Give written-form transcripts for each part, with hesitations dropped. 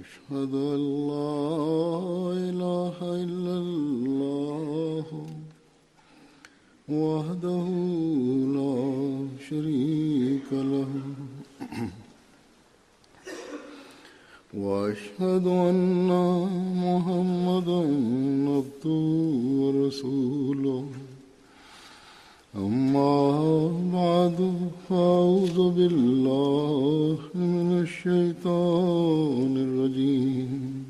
أشهد أن لا إله إلا الله وحده لا شريك له وأشهد أن محمدا عبده ورسوله أما بعد فأعوذ بالله من الشيطان الرجيم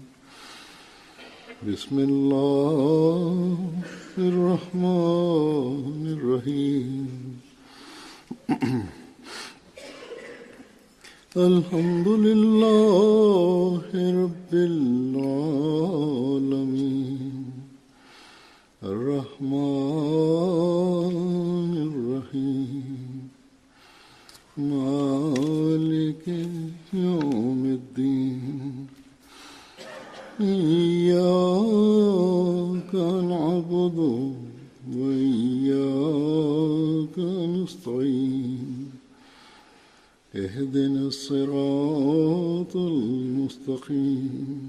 بسم الله الرحمن الرحيم الحمد لله رب العالمين الرحمن الرحيم مالك يوم الدين إياك نعبد وإياك نستعين اهدنا الصراط المستقيم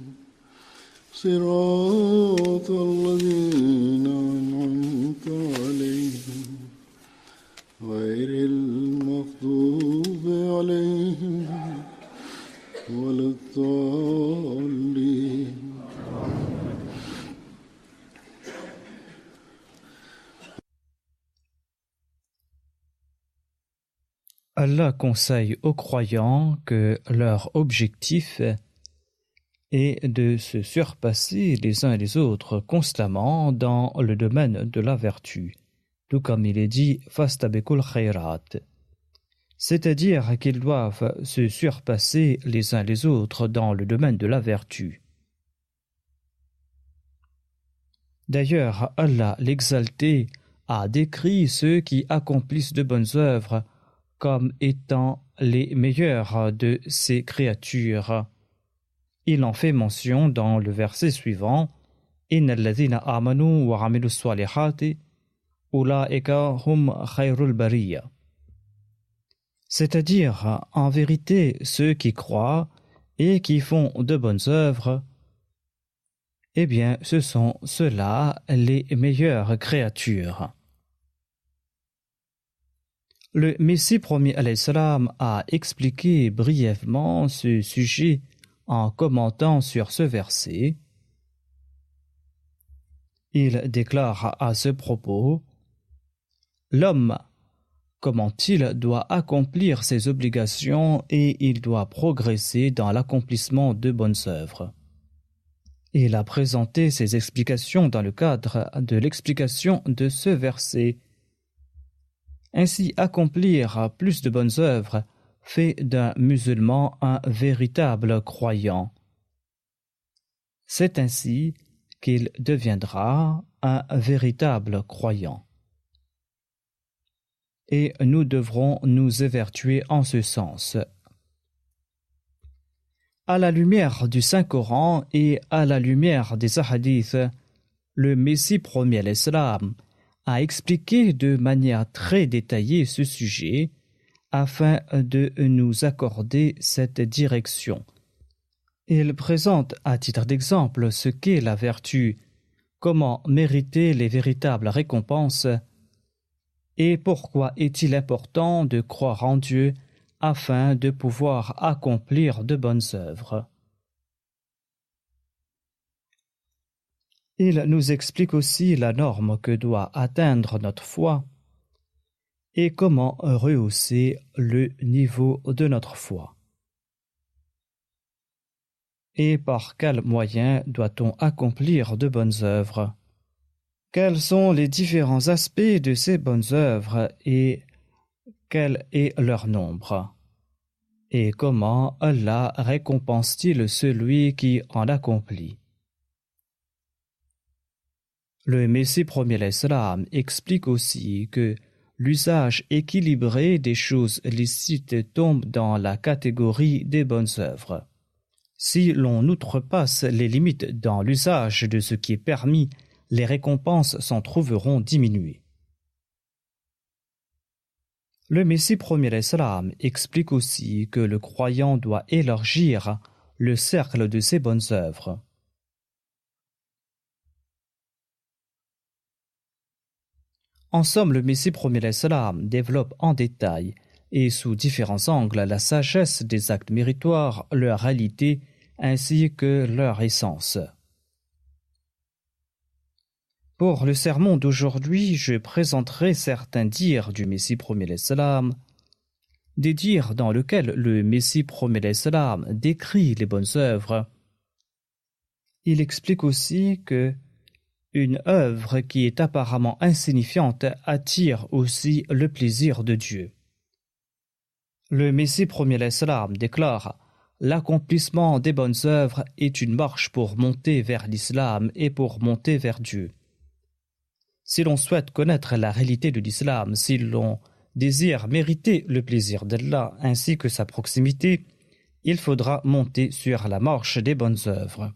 صراط الذين أنعمت عليهم غير المغضوب عليهم ولا الضالين. Allah conseille aux croyants que leur objectif est de se surpasser les uns les autres constamment dans le domaine de la vertu, tout comme il est dit « Fastabekul khairat », c'est-à-dire qu'ils doivent se surpasser les uns les autres dans le domaine de la vertu. D'ailleurs, Allah l'exalté a décrit ceux qui accomplissent de bonnes œuvres comme étant les meilleurs de ses créatures. Il en fait mention dans le verset suivant « Innal ladhina amanu wa amilu s-salihati ulaika hum khayrul bariyya » c'est-à-dire, en vérité, ceux qui croient et qui font de bonnes œuvres, eh bien, ce sont ceux-là les meilleures créatures. Le Messie premier alayhi salam a expliqué brièvement ce sujet en commentant sur ce verset. Il déclare à ce propos « L'homme, comment-il doit accomplir ses obligations et il doit progresser dans l'accomplissement de bonnes œuvres. » Il a présenté ses explications dans le cadre de l'explication de ce verset. Ainsi, accomplir plus de bonnes œuvres fait d'un musulman un véritable croyant. C'est ainsi qu'il deviendra un véritable croyant. Et nous devrons nous évertuer en ce sens. À la lumière du Saint-Coran et à la lumière des hadiths, le Messie premier l'Islam a expliqué de manière très détaillée ce sujet afin de nous accorder cette direction. Il présente à titre d'exemple ce qu'est la vertu, comment mériter les véritables récompenses et pourquoi est-il important de croire en Dieu afin de pouvoir accomplir de bonnes œuvres. Il nous explique aussi la norme que doit atteindre notre foi et comment rehausser le niveau de notre foi. Et par quels moyens doit-on accomplir de bonnes œuvres? Quels sont les différents aspects de ces bonnes œuvres et quel est leur nombre? Et comment Allah récompense-t-il celui qui en accomplit? Le Messie premier l'Islam explique aussi que l'usage équilibré des choses licites tombe dans la catégorie des bonnes œuvres. Si l'on outrepasse les limites dans l'usage de ce qui est permis, les récompenses s'en trouveront diminuées. Le Messie premier l'Islam explique aussi que le croyant doit élargir le cercle de ses bonnes œuvres. En somme, le Messie premier l'Islam développe en détail et sous différents angles la sagesse des actes méritoires, leur réalité ainsi que leur essence. Pour le sermon d'aujourd'hui, je présenterai certains dires du Messie premier l'Islam, des dires dans lesquels le Messie premier l'Islam décrit les bonnes œuvres. Il explique aussi que une œuvre qui est apparemment insignifiante attire aussi le plaisir de Dieu. Le Messie premier l'Islam déclare: l'accomplissement des bonnes œuvres est une marche pour monter vers l'islam et pour monter vers Dieu. Si l'on souhaite connaître la réalité de l'islam, si l'on désire mériter le plaisir d'Allah ainsi que sa proximité, il faudra monter sur la marche des bonnes œuvres.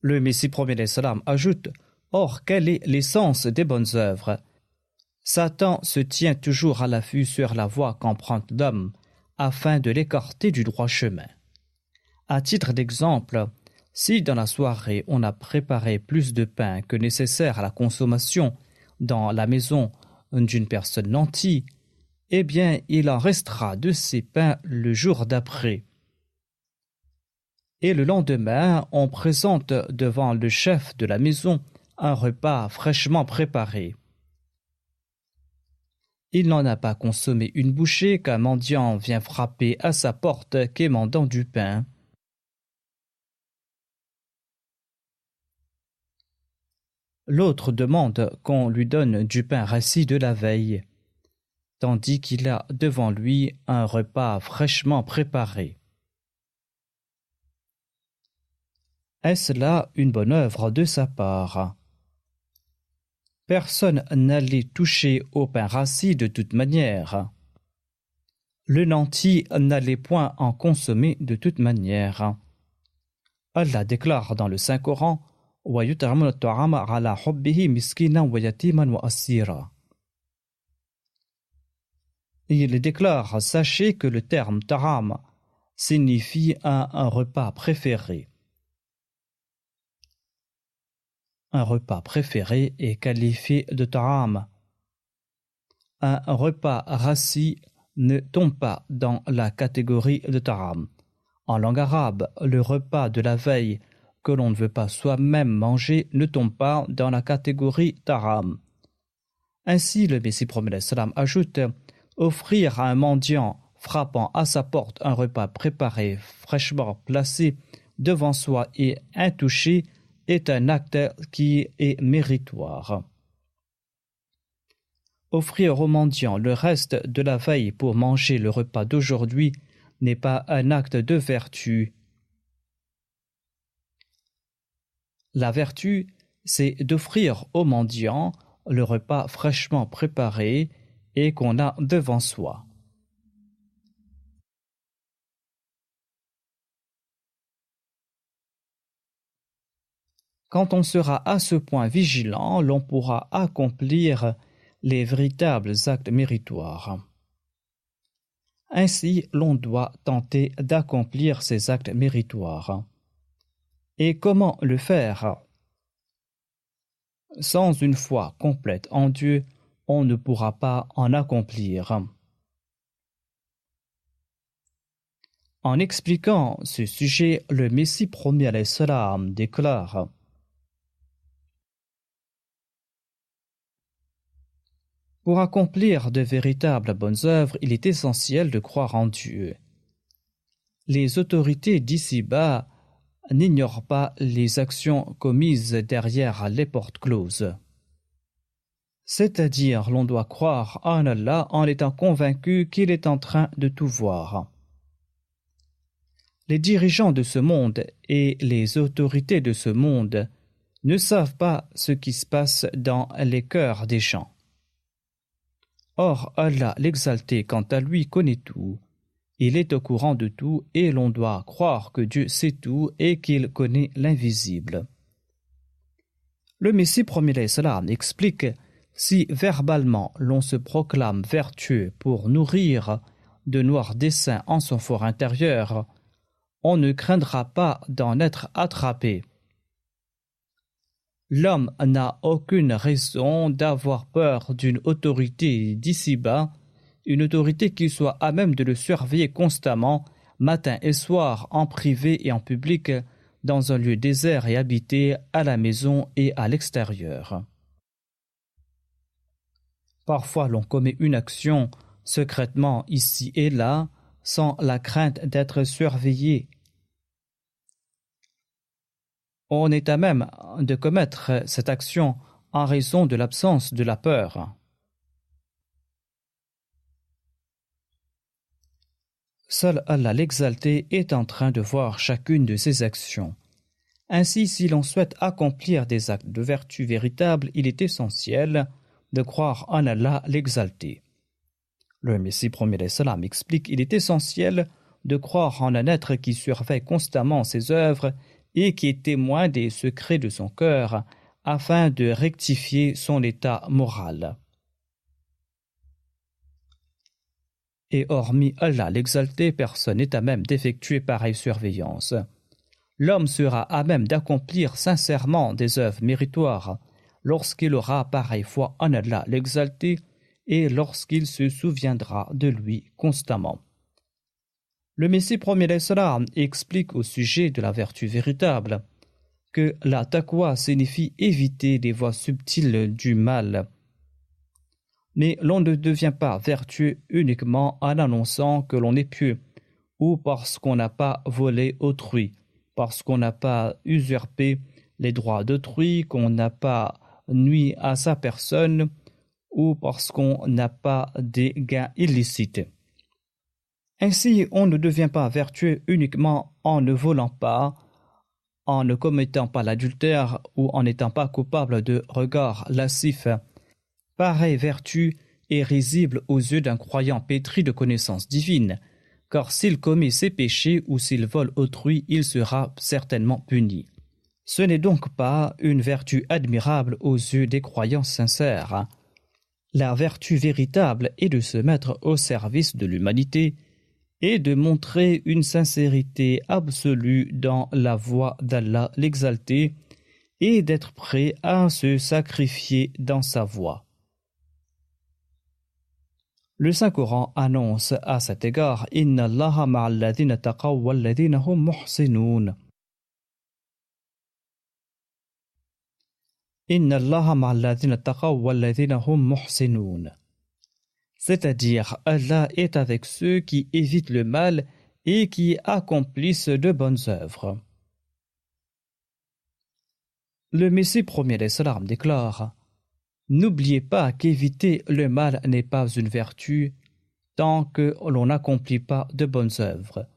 Le Messie premier l'Islam ajoute: or, quelle est l'essence des bonnes œuvres? Satan se tient toujours à l'affût sur la voie qu'emprunte l'homme afin de l'écarter du droit chemin. À titre d'exemple, si dans la soirée on a préparé plus de pain que nécessaire à la consommation dans la maison d'une personne nantie, eh bien il en restera de ces pains le jour d'après. Et le lendemain, on présente devant le chef de la maison un repas fraîchement préparé. Il n'en a pas consommé une bouchée qu'un mendiant vient frapper à sa porte quémandant du pain. L'autre demande qu'on lui donne du pain rassis de la veille, tandis qu'il a devant lui un repas fraîchement préparé. Est-ce là une bonne œuvre de sa part? Personne n'allait toucher au pain rassis de toute manière. Le nanti n'allait point en consommer de toute manière. Allah déclare dans le Saint-Coran: وَيُطْعِمُونَ الطَّعَامَ عَلَى حُبِّهِ مِسْكِينًا وَيَتِيمًا وَأَسِيرًا. Il déclare: sachez que le terme ta'am signifie un repas préféré. Un repas préféré est qualifié de ta'am. Un repas rassis ne tombe pas dans la catégorie de ta'am. En langue arabe, le repas de la veille que l'on ne veut pas soi-même manger ne tombe pas dans la catégorie ta'am. Ainsi, le Messie premier l'Islam ajoute: offrir à un mendiant frappant à sa porte un repas préparé, fraîchement placé devant soi et intouché est un acte qui est méritoire. Offrir au mendiant le reste de la veille pour manger le repas d'aujourd'hui n'est pas un acte de vertu. La vertu, c'est d'offrir au mendiant le repas fraîchement préparé et qu'on a devant soi. Quand on sera à ce point vigilant, l'on pourra accomplir les véritables actes méritoires. Ainsi, l'on doit tenter d'accomplir ces actes méritoires. Et comment le faire? Sans une foi complète en Dieu, on ne pourra pas en accomplir. En expliquant ce sujet, le Messie premier alayhi salam déclare: pour accomplir de véritables bonnes œuvres, il est essentiel de croire en Dieu. Les autorités d'ici-bas n'ignorent pas les actions commises derrière les portes closes. C'est-à-dire, l'on doit croire en Allah en étant convaincu qu'il est en train de tout voir. Les dirigeants de ce monde et les autorités de ce monde ne savent pas ce qui se passe dans les cœurs des gens. Or, Allah l'exalté, quant à lui, connaît tout. Il est au courant de tout et l'on doit croire que Dieu sait tout et qu'il connaît l'invisible. Le Messie premier l'Islam explique: si verbalement l'on se proclame vertueux pour nourrir de noirs desseins en son fort intérieur, on ne craindra pas d'en être attrapé. L'homme n'a aucune raison d'avoir peur d'une autorité d'ici-bas, une autorité qui soit à même de le surveiller constamment, matin et soir, en privé et en public, dans un lieu désert et habité, à la maison et à l'extérieur. Parfois l'on commet une action secrètement ici et là, sans la crainte d'être surveillé. On est à même de commettre cette action en raison de l'absence de la peur. Seul Allah l'Exalté est en train de voir chacune de ses actions. Ainsi, si l'on souhaite accomplir des actes de vertu véritables, il est essentiel de croire en Allah l'Exalté. Le Messie premier salam explique qu'il est essentiel de croire en un être qui surveille constamment ses œuvres et qui est témoin des secrets de son cœur afin de rectifier son état moral. Et hormis Allah l'Exalté, personne n'est à même d'effectuer pareille surveillance. L'homme sera à même d'accomplir sincèrement des œuvres méritoires lorsqu'il aura pareille foi en Allah l'Exalté et lorsqu'il se souviendra de lui constamment. Le Messie premier salam explique au sujet de la vertu véritable que la taqwa signifie éviter les voies subtiles du mal. Mais l'on ne devient pas vertueux uniquement en annonçant que l'on est pieux, ou parce qu'on n'a pas volé autrui, parce qu'on n'a pas usurpé les droits d'autrui, qu'on n'a pas nui à sa personne, ou parce qu'on n'a pas des gains illicites. Ainsi, on ne devient pas vertueux uniquement en ne volant pas, en ne commettant pas l'adultère ou en n'étant pas coupable de regards lascifs. Pareille vertu est risible aux yeux d'un croyant pétri de connaissances divines, car s'il commet ses péchés ou s'il vole autrui, il sera certainement puni. Ce n'est donc pas une vertu admirable aux yeux des croyants sincères. La vertu véritable est de se mettre au service de l'humanité et de montrer une sincérité absolue dans la voie d'Allah l'Exalté et d'être prêt à se sacrifier dans sa voie. Le Saint-Coran annonce à cet égard « Inna Allaha ma'al ladhina taqaw wal ladhina hum muhsinoun » Inna Allaha ma'al ladhina taqaw wal ladhina hum muhsinoun. C'est-à-dire, Allah est avec ceux qui évitent le mal et qui accomplissent de bonnes œuvres. Le Messie premier salam déclare « N'oubliez pas qu'éviter le mal n'est pas une vertu tant que l'on n'accomplit pas de bonnes œuvres.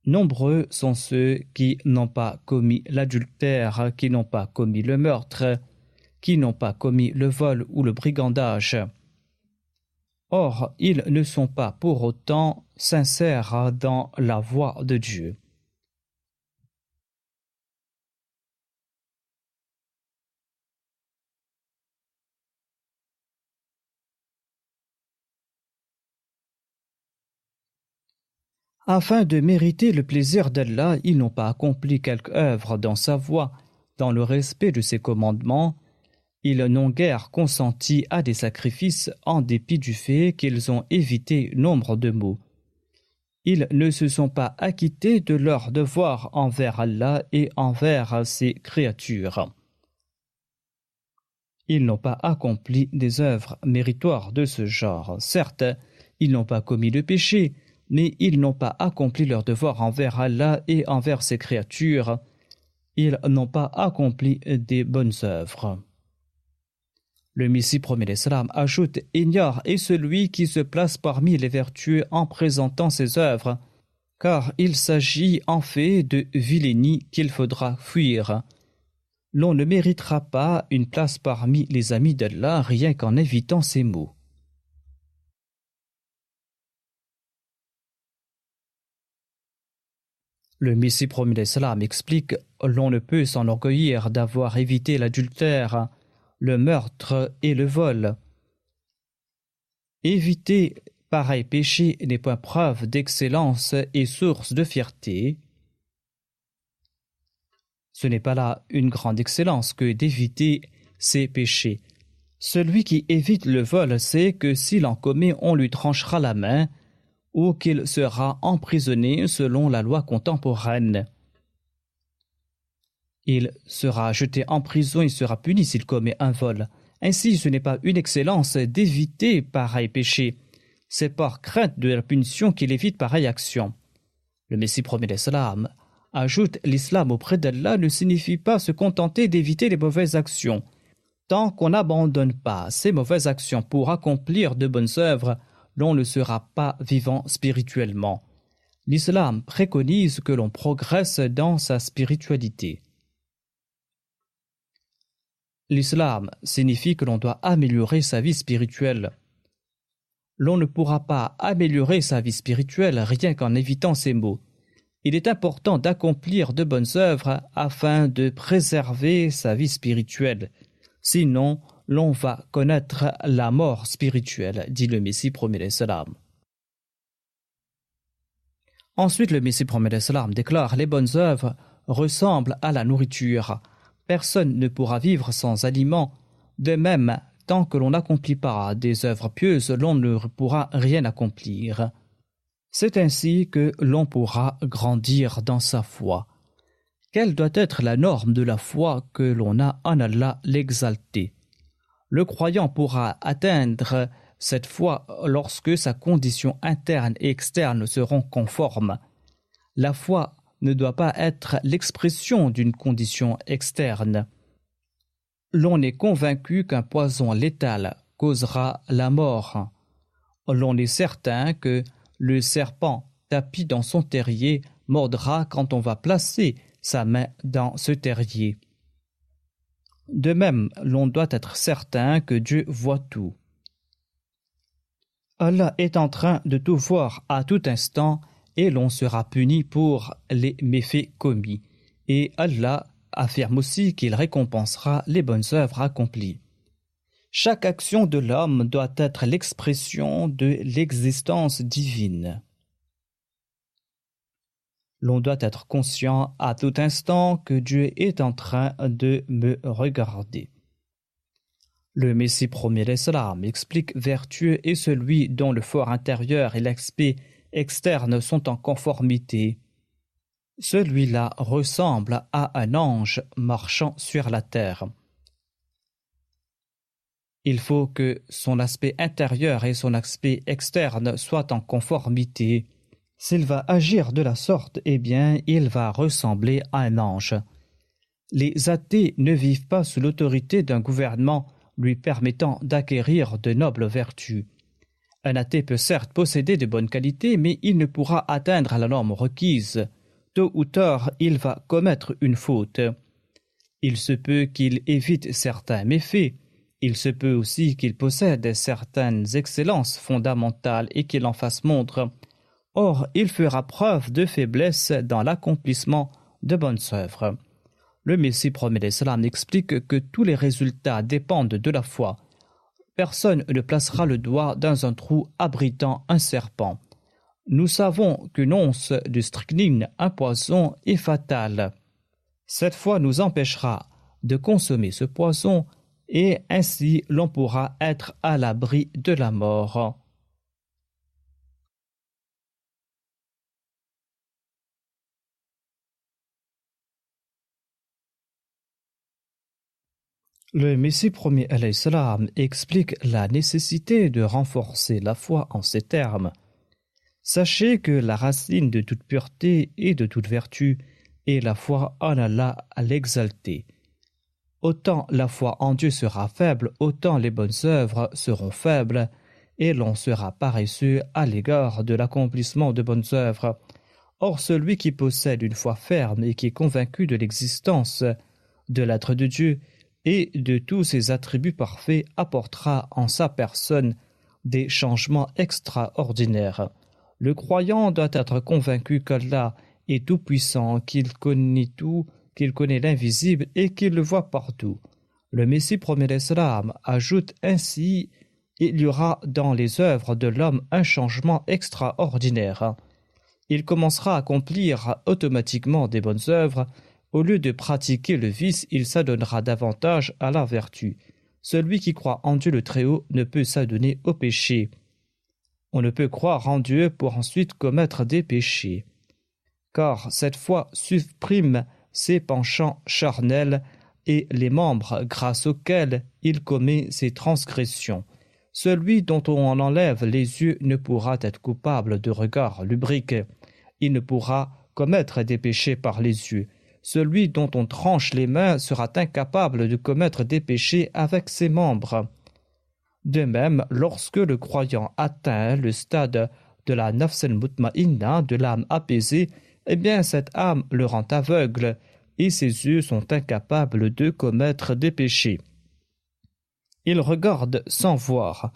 Nombreux sont ceux qui n'ont pas commis l'adultère, qui n'ont pas commis le meurtre, qui n'ont pas commis le vol ou le brigandage. Or, ils ne sont pas pour autant sincères dans la voie de Dieu. Afin de mériter le plaisir d'Allah, ils n'ont pas accompli quelque œuvre dans sa voie, dans le respect de ses commandements. Ils n'ont guère consenti à des sacrifices en dépit du fait qu'ils ont évité nombre de maux. Ils ne se sont pas acquittés de leur devoir envers Allah et envers ses créatures. Ils n'ont pas accompli des œuvres méritoires de ce genre. Certes, ils n'ont pas commis de péché, mais ils n'ont pas accompli leur devoir envers Allah et envers ses créatures. Ils n'ont pas accompli des bonnes œuvres. Le Messie premier salam ajoute « Ignore est celui qui se place parmi les vertueux en présentant ses œuvres, car il s'agit en fait de vilainie qu'il faudra fuir. L'on ne méritera pas une place parmi les amis d'Allah rien qu'en évitant ces mots. » Le Messie premier salam explique « L'on ne peut s'enorgueillir d'avoir évité l'adultère, le meurtre et le vol. Éviter pareil péché n'est point preuve d'excellence et source de fierté. Ce n'est pas là une grande excellence que d'éviter ces péchés. Celui qui évite le vol sait que s'il en commet, on lui tranchera la main ou qu'il sera emprisonné selon la loi contemporaine. Il sera jeté en prison et sera puni s'il commet un vol. Ainsi, ce n'est pas une excellence d'éviter pareil péché. C'est par crainte de la punition qu'il évite pareille action. Le Messie promet l'Islam ajoute l'islam auprès d'Allah ne signifie pas se contenter d'éviter les mauvaises actions. Tant qu'on n'abandonne pas ces mauvaises actions pour accomplir de bonnes œuvres, l'on ne sera pas vivant spirituellement. L'islam préconise que l'on progresse dans sa spiritualité. L'islam signifie que l'on doit améliorer sa vie spirituelle. L'on ne pourra pas améliorer sa vie spirituelle rien qu'en évitant ces maux. Il est important d'accomplir de bonnes œuvres afin de préserver sa vie spirituelle. Sinon, l'on va connaître la mort spirituelle, dit le Messie promet l'Islam. Ensuite, le Messie promet l'Islam déclare les bonnes œuvres ressemblent à la nourriture. Personne ne pourra vivre sans aliments. De même, tant que l'on n'accomplit pas des œuvres pieuses, l'on ne pourra rien accomplir. C'est ainsi que l'on pourra grandir dans sa foi. Quelle doit être la norme de la foi que l'on a en Allah l'exalté? Le croyant pourra atteindre cette foi lorsque sa condition interne et externe seront conformes. La foi ne doit pas être l'expression d'une condition externe. L'on est convaincu qu'un poison létal causera la mort. L'on est certain que le serpent tapi dans son terrier mordra quand on va placer sa main dans ce terrier. De même, l'on doit être certain que Dieu voit tout. Allah est en train de tout voir à tout instant et l'on sera puni pour les méfaits commis. Et Allah affirme aussi qu'il récompensera les bonnes œuvres accomplies. Chaque action de l'homme doit être l'expression de l'existence divine. L'on doit être conscient à tout instant que Dieu est en train de me regarder. Le Messie promet l'Islam explique vertueux est celui dont le fort intérieur et l'aspect externe sont en conformité. Celui-là ressemble à un ange marchant sur la terre. Il faut que son aspect intérieur et son aspect externe soient en conformité. S'il va agir de la sorte, eh bien, il va ressembler à un ange. Les athées ne vivent pas sous l'autorité d'un gouvernement lui permettant d'acquérir de nobles vertus. Un athée peut certes posséder de bonnes qualités, mais il ne pourra atteindre la norme requise. Tôt ou tard, il va commettre une faute. Il se peut qu'il évite certains méfaits. Il se peut aussi qu'il possède certaines excellences fondamentales et qu'il en fasse montre. Or, il fera preuve de faiblesse dans l'accomplissement de bonnes œuvres. Le Messie promet l'Islam explique que tous les résultats dépendent de la foi. Personne ne placera le doigt dans un trou abritant un serpent. Nous savons qu'une once de strychnine, un poison, est fatale. Cette foi nous empêchera de consommer ce poison et ainsi l'on pourra être à l'abri de la mort. Le Messie promis alayhi salam explique la nécessité de renforcer la foi en ces termes. Sachez que la racine de toute pureté et de toute vertu est la foi en Allah à l'exalté. Autant la foi en Dieu sera faible, autant les bonnes œuvres seront faibles, et l'on sera paresseux à l'égard de l'accomplissement de bonnes œuvres. Or, celui qui possède une foi ferme et qui est convaincu de l'existence de l'être de Dieu et de tous ses attributs parfaits apportera en sa personne des changements extraordinaires. Le croyant doit être convaincu qu'Allah est tout-puissant, qu'il connaît tout, qu'il connaît l'invisible et qu'il le voit partout. Le Messie promet l'Islam ajoute ainsi il y aura dans les œuvres de l'homme un changement extraordinaire. Il commencera à accomplir automatiquement des bonnes œuvres. Au lieu de pratiquer le vice, il s'adonnera davantage à la vertu. Celui qui croit en Dieu le Très-Haut ne peut s'adonner au péché. On ne peut croire en Dieu pour ensuite commettre des péchés. Car cette foi supprime ses penchants charnels et les membres grâce auxquels il commet ses transgressions. Celui dont on enlève les yeux ne pourra être coupable de regards lubriques. Il ne pourra commettre des péchés par les yeux. Celui dont on tranche les mains sera incapable de commettre des péchés avec ses membres. De même, lorsque le croyant atteint le stade de la nafs al-mutma'inna, de l'âme apaisée, eh bien cette âme le rend aveugle et ses yeux sont incapables de commettre des péchés. Il regarde sans voir.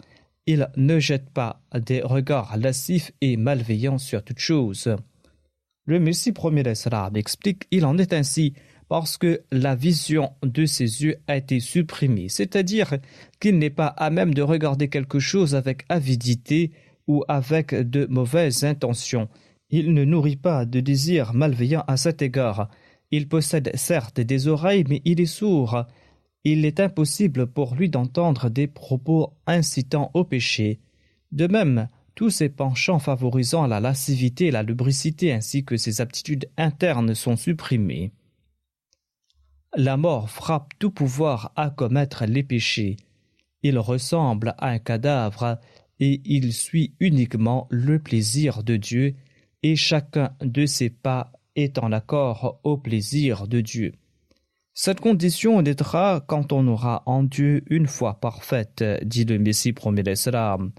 Il ne jette pas des regards lascifs et malveillants sur toute chose. Le Messie premier l'Islam explique il en est ainsi parce que la vision de ses yeux a été supprimée, c'est-à-dire qu'il n'est pas à même de regarder quelque chose avec avidité ou avec de mauvaises intentions. Il ne nourrit pas de désirs malveillants à cet égard. Il possède certes des oreilles, mais il est sourd. Il est impossible pour lui d'entendre des propos incitant au péché. De même, tous ses penchants favorisant la lascivité et la lubricité ainsi que ses aptitudes internes sont supprimés. La mort frappe tout pouvoir à commettre les péchés. Il ressemble à un cadavre et il suit uniquement le plaisir de Dieu et chacun de ses pas est en accord au plaisir de Dieu. Cette condition naîtra quand on aura en Dieu une foi parfaite, dit le Messie premier l'Islam.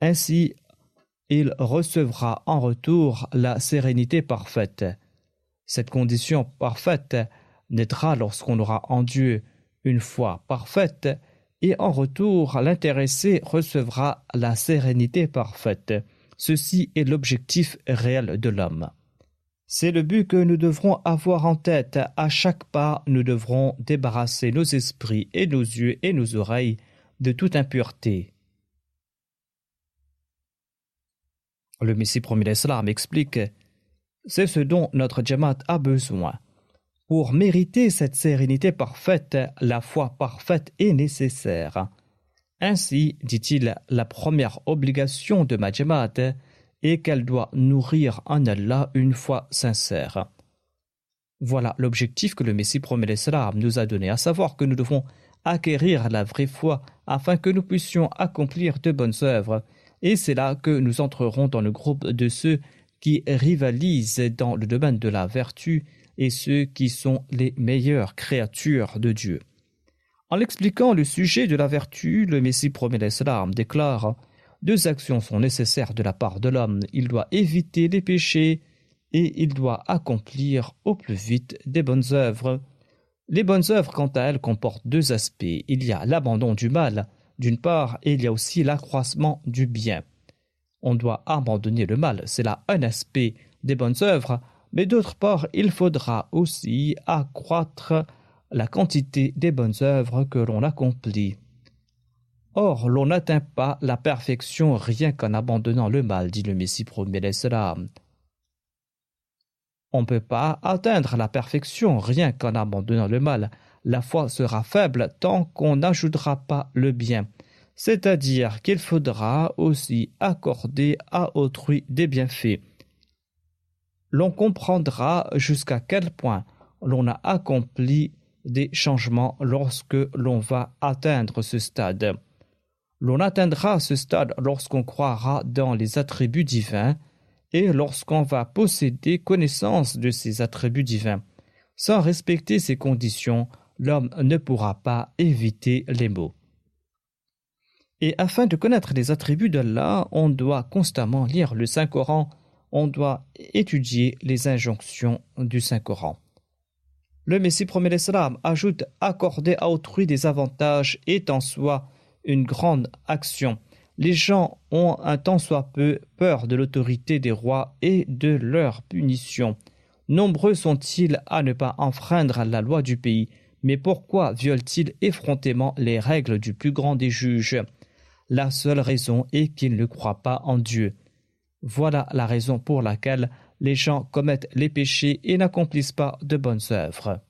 Ainsi, il recevra en retour la sérénité parfaite. Cette condition parfaite naîtra lorsqu'on aura en Dieu une foi parfaite et en retour l'intéressé recevra la sérénité parfaite. Ceci est l'objectif réel de l'homme. C'est le but que nous devrons avoir en tête. À chaque pas, nous devrons débarrasser nos esprits et nos yeux et nos oreilles de toute impureté. Le Messie premier l'Islam explique « C'est ce dont notre Jamaat a besoin. Pour mériter cette sérénité parfaite, la foi parfaite est nécessaire. Ainsi, dit-il, la première obligation de ma Jamaat et qu'elle doit nourrir en Allah une foi sincère. » Voilà l'objectif que le Messie premier l'Islam nous a donné, à savoir que nous devons acquérir la vraie foi afin que nous puissions accomplir de bonnes œuvres. Et c'est là que nous entrerons dans le groupe de ceux qui rivalisent dans le domaine de la vertu et ceux qui sont les meilleures créatures de Dieu. En expliquant le sujet de la vertu, le Messie premier l'Islam déclare « Deux actions sont nécessaires de la part de l'homme. Il doit éviter les péchés et il doit accomplir au plus vite des bonnes œuvres. » Les bonnes œuvres, quant à elles, comportent deux aspects. Il y a l'abandon du mal, d'une part, et il y a aussi l'accroissement du bien. On doit abandonner le mal, c'est là un aspect des bonnes œuvres, mais d'autre part, il faudra aussi accroître la quantité des bonnes œuvres que l'on accomplit. Or, l'on n'atteint pas la perfection rien qu'en abandonnant le mal, dit le Messie premier l'Islam. On ne peut pas atteindre la perfection rien qu'en abandonnant le mal. La foi sera faible tant qu'on n'ajoutera pas le bien. C'est-à-dire qu'il faudra aussi accorder à autrui des bienfaits. L'on comprendra jusqu'à quel point l'on a accompli des changements lorsque l'on va atteindre ce stade. L'on atteindra ce stade lorsqu'on croira dans les attributs divins et lorsqu'on va posséder connaissance de ces attributs divins. Sans respecter ces conditions, l'homme ne pourra pas éviter les maux. Et afin de connaître les attributs d'Allah, on doit constamment lire le Saint-Coran, on doit étudier les injonctions du Saint-Coran. Le Messie premier l'Islam ajoute « accorder à autrui des avantages est en soi une grande action. Les gens ont un tant soit peu peur de l'autorité des rois et de leur punition. Nombreux sont-ils à ne pas enfreindre la loi du pays, mais pourquoi violent-ils effrontément les règles du plus grand des juges ? La seule raison est qu'ils ne croient pas en Dieu. Voilà la raison pour laquelle les gens commettent les péchés et n'accomplissent pas de bonnes œuvres.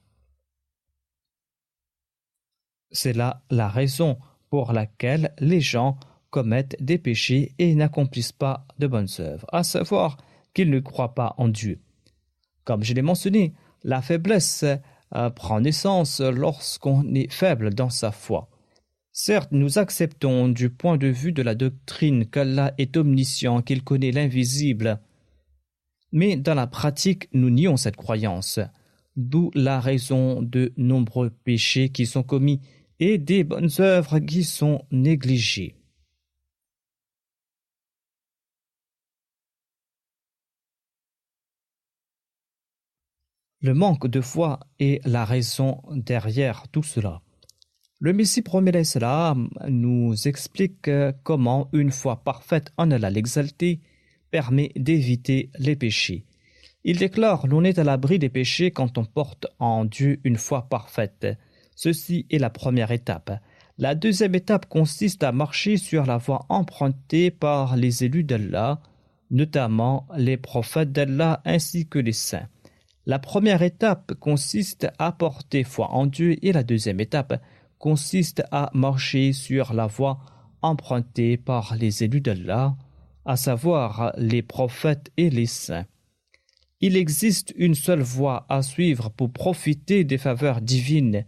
C'est là la raison pour laquelle les gens commettent des péchés et n'accomplissent pas de bonnes œuvres, à savoir qu'ils ne croient pas en Dieu. Comme je l'ai mentionné, la faiblesse prend naissance lorsqu'on est faible dans sa foi. Certes, nous acceptons du point de vue de la doctrine qu'Allah est omniscient, qu'il connaît l'invisible, mais dans la pratique, nous nions cette croyance, d'où la raison de nombreux péchés qui sont commis et des bonnes œuvres qui sont négligées. Le manque de foi est la raison derrière tout cela. Le Messie promet l'Islam nous explique comment une foi parfaite en Allah l'exalté permet d'éviter les péchés. Il déclare l'on est à l'abri des péchés quand on porte en Dieu une foi parfaite. Ceci est la première étape. La deuxième étape consiste à marcher sur la voie empruntée par les élus d'Allah, notamment les prophètes d'Allah ainsi que les saints. La première étape consiste à porter foi en Dieu et la deuxième étape consiste à marcher sur la voie empruntée par les élus d'Allah, à savoir les prophètes et les saints. Il existe une seule voie à suivre pour profiter des faveurs divines.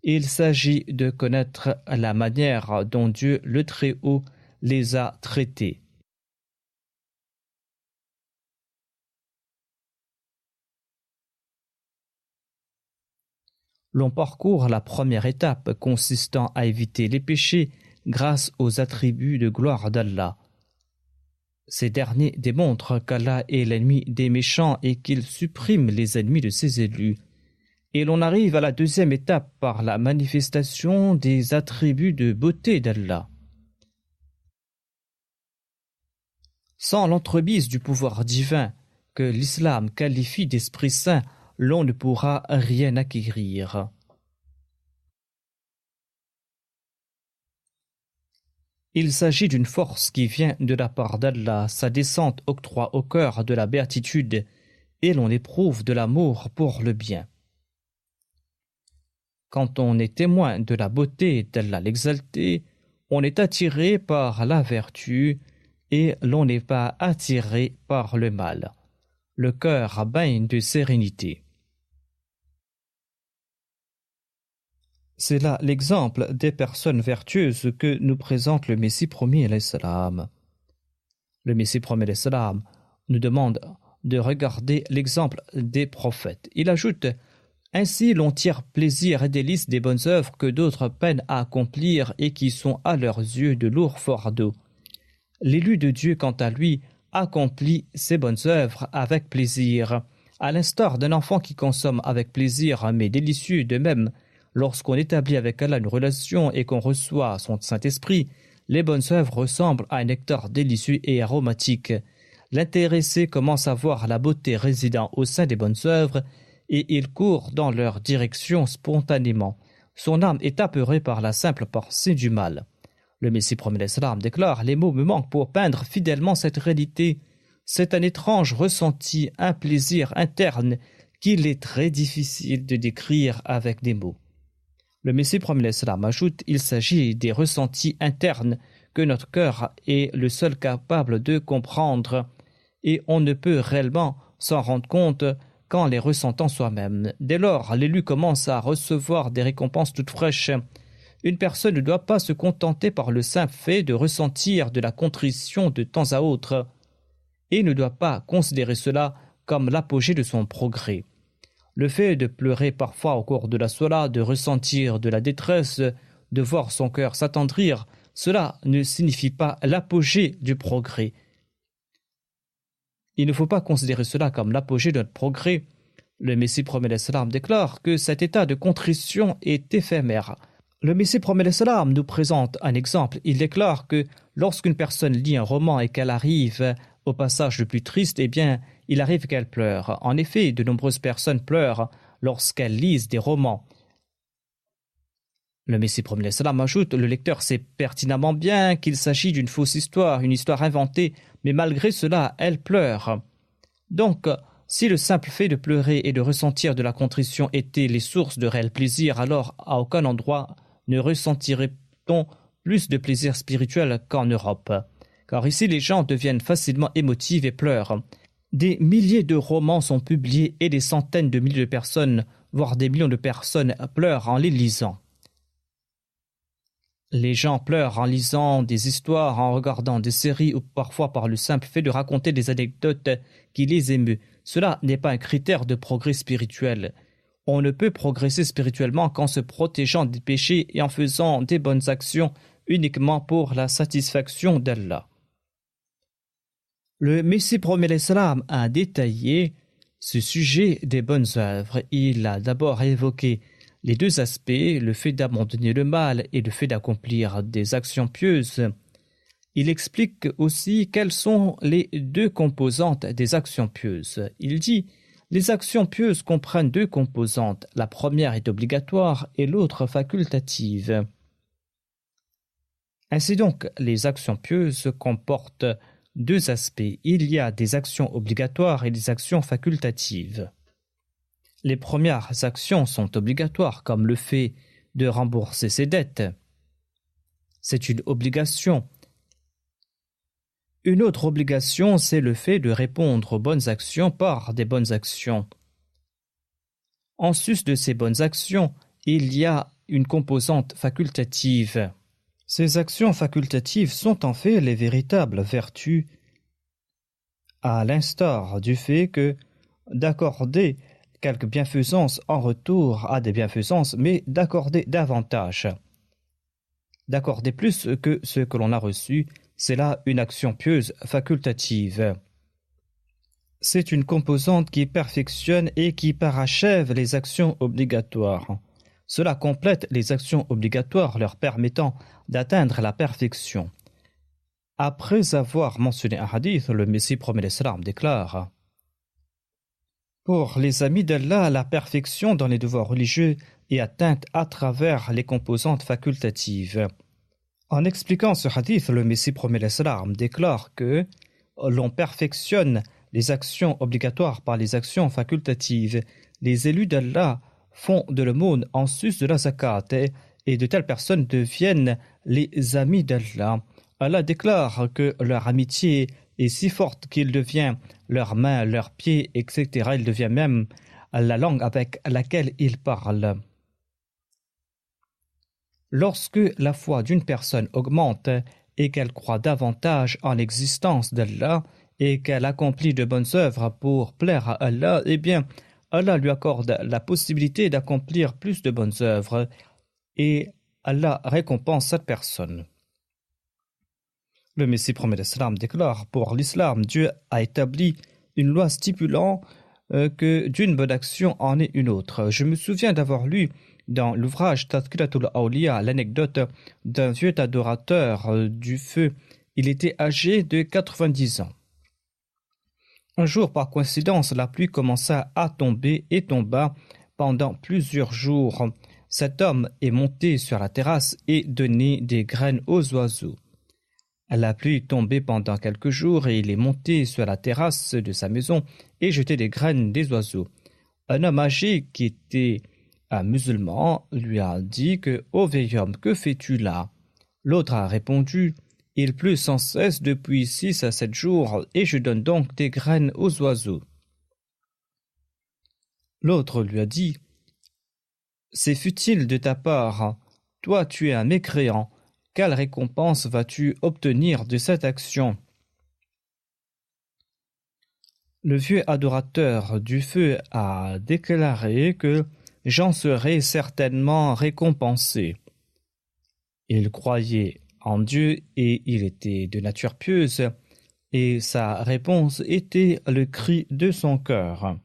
Il s'agit de connaître la manière dont Dieu le Très-Haut les a traités. L'on parcourt la première étape consistant à éviter les péchés grâce aux attributs de gloire d'Allah. Ces derniers démontrent qu'Allah est l'ennemi des méchants et qu'il supprime les ennemis de ses élus. Et l'on arrive à la deuxième étape par la manifestation des attributs de beauté d'Allah. Sans l'entremise du pouvoir divin que l'islam qualifie d'esprit saint, l'on ne pourra rien acquérir. Il s'agit d'une force qui vient de la part d'Allah, sa descente octroie au cœur de la béatitude et l'on éprouve de l'amour pour le bien. Quand on est témoin de la beauté d'Allah l'exalté, on est attiré par la vertu et l'on n'est pas attiré par le mal. Le cœur baigne de sérénité. C'est là l'exemple des personnes vertueuses que nous présente le Messie promis l'Islam. Le Messie promis l'Islam nous demande de regarder l'exemple des prophètes. Il ajoute « Ainsi l'on tire plaisir et délice des bonnes œuvres que d'autres peinent à accomplir et qui sont à leurs yeux de lourds fardeaux. L'élu de Dieu, quant à lui, accomplit ses bonnes œuvres avec plaisir, à l'instar d'un enfant qui consomme avec plaisir mais délicieux de même. Lorsqu'on établit avec Allah une relation et qu'on reçoit son Saint-Esprit, les bonnes œuvres ressemblent à un nectar délicieux et aromatique. L'intéressé commence à voir la beauté résidant au sein des bonnes œuvres et il court dans leur direction spontanément. Son âme est apeurée par la simple pensée du mal. Le Messie promet l'Islam déclare « Les mots me manquent pour peindre fidèlement cette réalité. C'est un étrange ressenti, un plaisir interne qu'il est très difficile de décrire avec des mots. » Le Messie promet l'Islam ajoute « Il s'agit des ressentis internes que notre cœur est le seul capable de comprendre et on ne peut réellement s'en rendre compte qu'en les ressentant soi-même. Dès lors, l'élu commence à recevoir des récompenses toutes fraîches. Une personne ne doit pas se contenter par le simple fait de ressentir de la contrition de temps à autre et ne doit pas considérer cela comme l'apogée de son progrès. Le fait de pleurer parfois au cours de la sola, de ressentir de la détresse, de voir son cœur s'attendrir, cela ne signifie pas l'apogée du progrès. Il ne faut pas considérer cela comme l'apogée de notre progrès. Le Messie promet l'Islam déclare que cet état de contrition est éphémère. Le Messie promet l'Islam nous présente un exemple. Il déclare que lorsqu'une personne lit un roman et qu'elle arrive au passage le plus triste, eh bien, il arrive qu'elle pleure. En effet, de nombreuses personnes pleurent lorsqu'elles lisent des romans. Le Messie premier salam ajoute, le lecteur sait pertinemment bien qu'il s'agit d'une fausse histoire, une histoire inventée, mais malgré cela, elle pleure. Donc, si le simple fait de pleurer et de ressentir de la contrition étaient les sources de réel plaisir, alors à aucun endroit ne ressentirait-on plus de plaisir spirituel qu'en Europe. Car ici, les gens deviennent facilement émotifs et pleurent. Des milliers de romans sont publiés et des centaines de milliers de personnes, voire des millions de personnes, pleurent en les lisant. Les gens pleurent en lisant des histoires, en regardant des séries ou parfois par le simple fait de raconter des anecdotes qui les émeut. Cela n'est pas un critère de progrès spirituel. On ne peut progresser spirituellement qu'en se protégeant des péchés et en faisant des bonnes actions uniquement pour la satisfaction d'Allah. Le Messie promet l'Islam a détaillé ce sujet des bonnes œuvres. Il a d'abord évoqué les deux aspects, le fait d'abandonner le mal et le fait d'accomplir des actions pieuses. Il explique aussi quelles sont les deux composantes des actions pieuses. Il dit « Les actions pieuses comprennent deux composantes. La première est obligatoire et l'autre facultative. » Ainsi donc, les actions pieuses comportent deux aspects. Il y a des actions obligatoires et des actions facultatives. Les premières actions sont obligatoires, comme le fait de rembourser ses dettes. C'est une obligation. Une autre obligation, c'est le fait de répondre aux bonnes actions par des bonnes actions. En sus de ces bonnes actions, il y a une composante facultative. Ces actions facultatives sont en fait les véritables vertus, à l'instar du fait que d'accorder quelques bienfaisances en retour à des bienfaisances, mais d'accorder davantage. D'accorder plus que ce que l'on a reçu, c'est là une action pieuse facultative. C'est une composante qui perfectionne et qui parachève les actions obligatoires. Cela complète les actions obligatoires leur permettant d'atteindre la perfection. Après avoir mentionné un hadith, le Messie promet l'Islam déclare: pour les amis d'Allah, la perfection dans les devoirs religieux est atteinte à travers les composantes facultatives. En expliquant ce hadith, le Messie promet l'Islam déclare que l'on perfectionne les actions obligatoires par les actions facultatives. Les élus d'Allah font de l'aumône en sus de la zakat et de telles personnes deviennent les amis d'Allah. Allah déclare que leur amitié est si forte qu'il devient leurs mains, leurs pieds, etc. Il devient même la langue avec laquelle ils parlent. Lorsque la foi d'une personne augmente et qu'elle croit davantage en l'existence d'Allah et qu'elle accomplit de bonnes œuvres pour plaire à Allah, eh bien, Allah lui accorde la possibilité d'accomplir plus de bonnes œuvres et Allah récompense cette personne. Le Messie promet l'Islam déclare: pour l'Islam, Dieu a établi une loi stipulant que d'une bonne action en est une autre. Je me souviens d'avoir lu dans l'ouvrage Tazkiratul Awliya l'anecdote d'un vieux adorateur du feu. Il était âgé de 90 ans. Un jour, par coïncidence, la pluie commença à tomber et tomba pendant plusieurs jours. Cet homme est monté sur la terrasse et donnait des graines aux oiseaux. La pluie tombait pendant quelques jours et il est monté sur la terrasse de sa maison et jetait des graines des oiseaux. Un homme âgé qui était un musulman lui a dit que « Ô vieil homme, que fais-tu là ?» L'autre a répondu « Il pleut sans cesse depuis 6 à 7 jours et je donne donc des graines aux oiseaux. » L'autre lui a dit « C'est futile de ta part, toi tu es un mécréant. Quelle récompense vas-tu obtenir de cette action ?» Le vieux adorateur du feu a déclaré que j'en serai certainement récompensé. Il croyait en Dieu et il était de nature pieuse, et sa réponse était le cri de son cœur.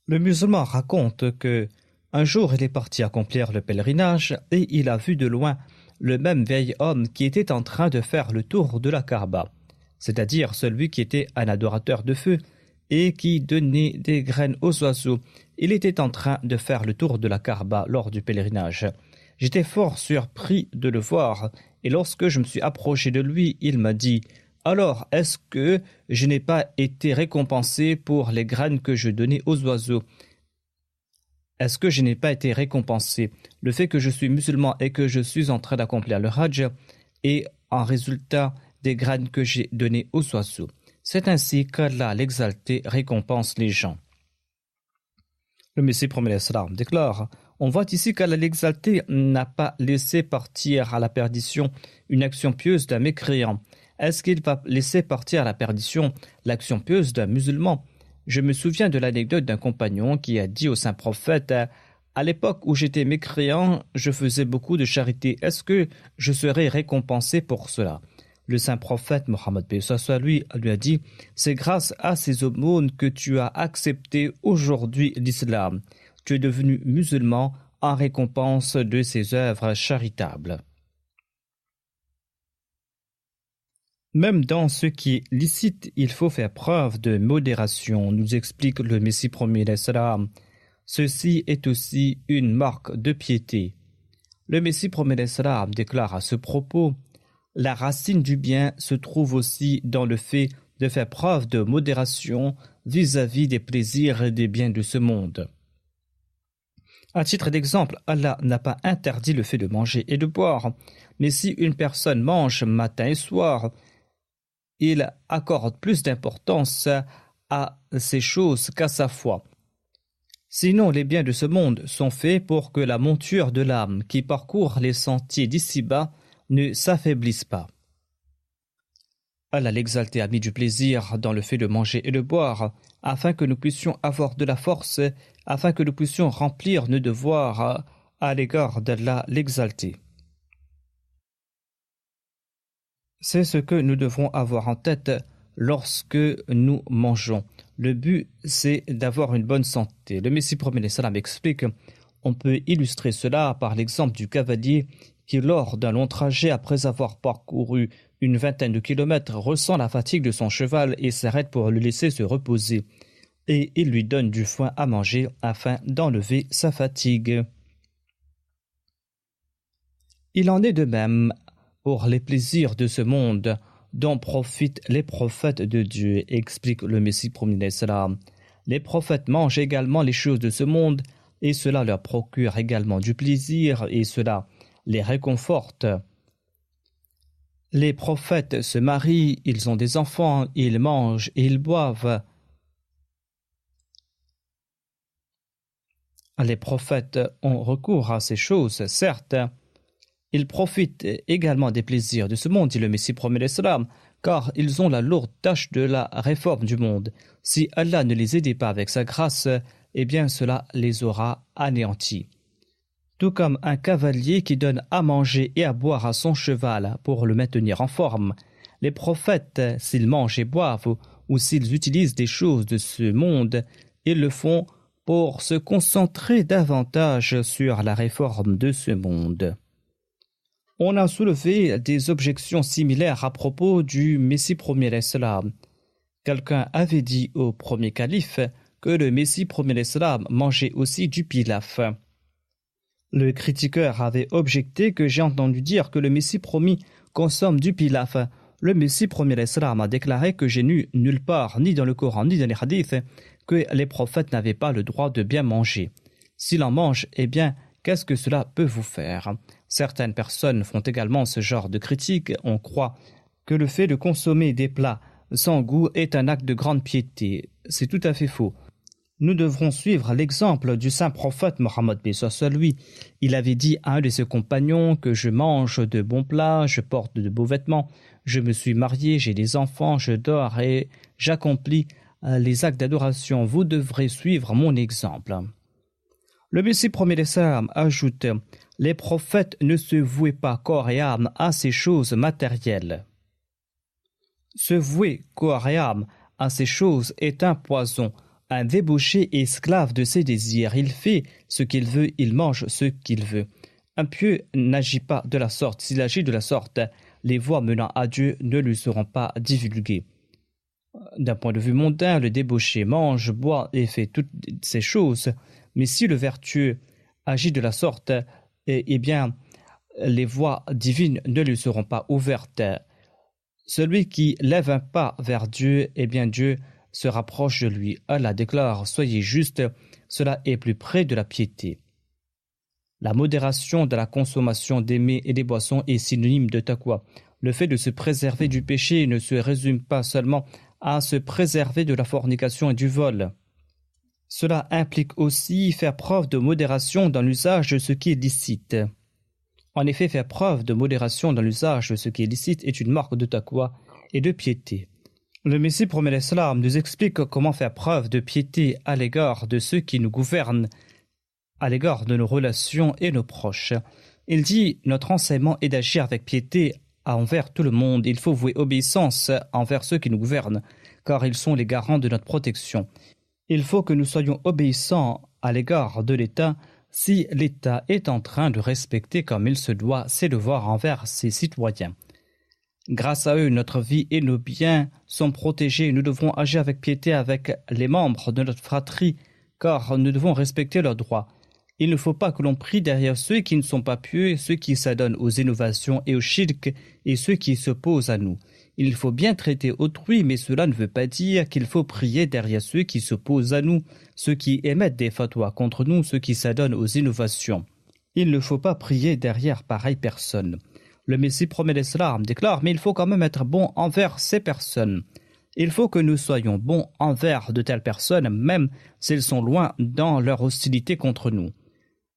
Le musulman raconte que un jour, il est parti accomplir le pèlerinage et il a vu de loin le même vieil homme qui était en train de faire le tour de la Kaaba, c'est-à-dire celui qui était un adorateur de feu et qui donnait des graines aux oiseaux. Il était en train de faire le tour de la Kaaba lors du pèlerinage. J'étais fort surpris de le voir, et lorsque je me suis approché de lui, il m'a dit « Alors, est-ce que je n'ai pas été récompensé pour les graines que je donnais aux oiseaux ? Est-ce que je n'ai pas été récompensé ? Le fait que je suis musulman et que je suis en train d'accomplir le Hajj est en résultat des graines que j'ai données aux oiseaux. C'est ainsi qu'Allah l'exalté récompense les gens. » Le Messie promet l'Islam déclare « On voit ici qu'Allah l'exalté n'a pas laissé partir à la perdition une action pieuse d'un mécréant. Est-ce qu'il va laisser partir à la perdition l'action pieuse d'un musulman ? Je me souviens de l'anecdote d'un compagnon qui a dit au saint prophète « À l'époque où j'étais mécréant, je faisais beaucoup de charité. Est-ce que je serai récompensé pour cela ?» Le saint prophète Mohammed lui a dit « C'est grâce à ces aumônes que tu as accepté aujourd'hui l'islam. Tu es devenu musulman en récompense de ces œuvres charitables. » Même dans ce qui est licite, il faut faire preuve de modération, nous explique le Messie premier d'Islam. Ceci est aussi une marque de piété. Le Messie premier d'Islam déclare à ce propos « La racine du bien se trouve aussi dans le fait de faire preuve de modération vis-à-vis des plaisirs et des biens de ce monde. » À titre d'exemple, Allah n'a pas interdit le fait de manger et de boire, mais si une personne mange matin et soir, il accorde plus d'importance à ces choses qu'à sa foi. Sinon, les biens de ce monde sont faits pour que la monture de l'âme qui parcourt les sentiers d'ici-bas ne s'affaiblisse pas. Allah l'exalté a mis du plaisir dans le fait de manger et de boire, afin que nous puissions avoir de la force, afin que nous puissions remplir nos devoirs à l'égard d'Allah l'exalté. C'est ce que nous devrons avoir en tête lorsque nous mangeons. Le but, c'est d'avoir une bonne santé. Le Messie promet salam explique, on peut illustrer cela par l'exemple du cavalier qui, lors d'un long trajet, après avoir parcouru une vingtaine de kilomètres, ressent la fatigue de son cheval et s'arrête pour le laisser se reposer. Et il lui donne du foin à manger afin d'enlever sa fatigue. Il en est de même pour les plaisirs de ce monde dont profitent les prophètes de Dieu, explique le Messie promis d'Islam. Les prophètes mangent également les choses de ce monde et cela leur procure également du plaisir et cela les réconforte. Les prophètes se marient, ils ont des enfants, ils mangent et ils boivent. Les prophètes ont recours à ces choses, certes. Ils profitent également des plaisirs de ce monde, dit le Messie promet l'Islam, car ils ont la lourde tâche de la réforme du monde. Si Allah ne les aidait pas avec sa grâce, eh bien cela les aura anéantis. Tout comme un cavalier qui donne à manger et à boire à son cheval pour le maintenir en forme. Les prophètes, s'ils mangent et boivent ou s'ils utilisent des choses de ce monde, ils le font pour se concentrer davantage sur la réforme de ce monde. On a soulevé des objections similaires à propos du Messie premier l'Islam. Quelqu'un avait dit au premier calife que le Messie premier l'Islam mangeait aussi du pilaf. Le critiqueur avait objecté que j'ai entendu dire que le Messie promis consomme du pilaf. Le Messie premier l'Islam a déclaré que j'ai lu nulle part, ni dans le Coran, ni dans les hadiths, que les prophètes n'avaient pas le droit de bien manger. S'il en mange, eh bien, qu'est-ce que cela peut vous faire ? Certaines personnes font également ce genre de critique. On croit que le fait de consommer des plats sans goût est un acte de grande piété. C'est tout à fait faux. Nous devrons suivre l'exemple du saint prophète Mohammed lui. Il avait dit à un de ses compagnons que je mange de bons plats, je porte de beaux vêtements, je me suis marié, j'ai des enfants, je dors et j'accomplis les actes d'adoration. Vous devrez suivre mon exemple. Le Messie premier l'Islam ajoute « Les prophètes ne se vouaient pas corps et âme à ces choses matérielles. » Se vouer corps et âme à ces choses est un poison. Un débauché esclave de ses désirs. Il fait ce qu'il veut, il mange ce qu'il veut. Un pieux n'agit pas de la sorte. S'il agit de la sorte, les voies menant à Dieu ne lui seront pas divulguées. D'un point de vue mondain, le débauché mange, boit et fait toutes ces choses. Mais si le vertueux agit de la sorte, eh bien, les voies divines ne lui seront pas ouvertes. Celui qui lève un pas vers Dieu, eh bien Dieu se rapproche de lui. Allah déclare: soyez justes, cela est plus près de la piété. La modération de la consommation des mets et des boissons est synonyme de taqwa. Le fait de se préserver du péché ne se résume pas seulement à se préserver de la fornication et du vol. Cela implique aussi faire preuve de modération dans l'usage de ce qui est licite. En effet, faire preuve de modération dans l'usage de ce qui est licite est une marque de taqwa et de piété. Le Messie promet l'Islam nous explique comment faire preuve de piété à l'égard de ceux qui nous gouvernent, à l'égard de nos relations et nos proches. Il dit: notre enseignement est d'agir avec piété envers tout le monde. Il faut vouer obéissance envers ceux qui nous gouvernent, car ils sont les garants de notre protection. Il faut que nous soyons obéissants à l'égard de l'État si l'État est en train de respecter comme il se doit ses devoirs envers ses citoyens. Grâce à eux, notre vie et nos biens sont protégés. Nous devrons agir avec piété avec les membres de notre fratrie, car nous devons respecter leurs droits. Il ne faut pas que l'on prie derrière ceux qui ne sont pas pieux, ceux qui s'adonnent aux innovations et au shirk, et ceux qui s'opposent à nous. Il faut bien traiter autrui, mais cela ne veut pas dire qu'il faut prier derrière ceux qui s'opposent à nous, ceux qui émettent des fatwas contre nous, ceux qui s'adonnent aux innovations. Il ne faut pas prier derrière pareille personne. Le Messie promet l'Islam déclare: mais il faut quand même être bon envers ces personnes. Il faut que nous soyons bons envers de telles personnes, même s'ils sont loin dans leur hostilité contre nous.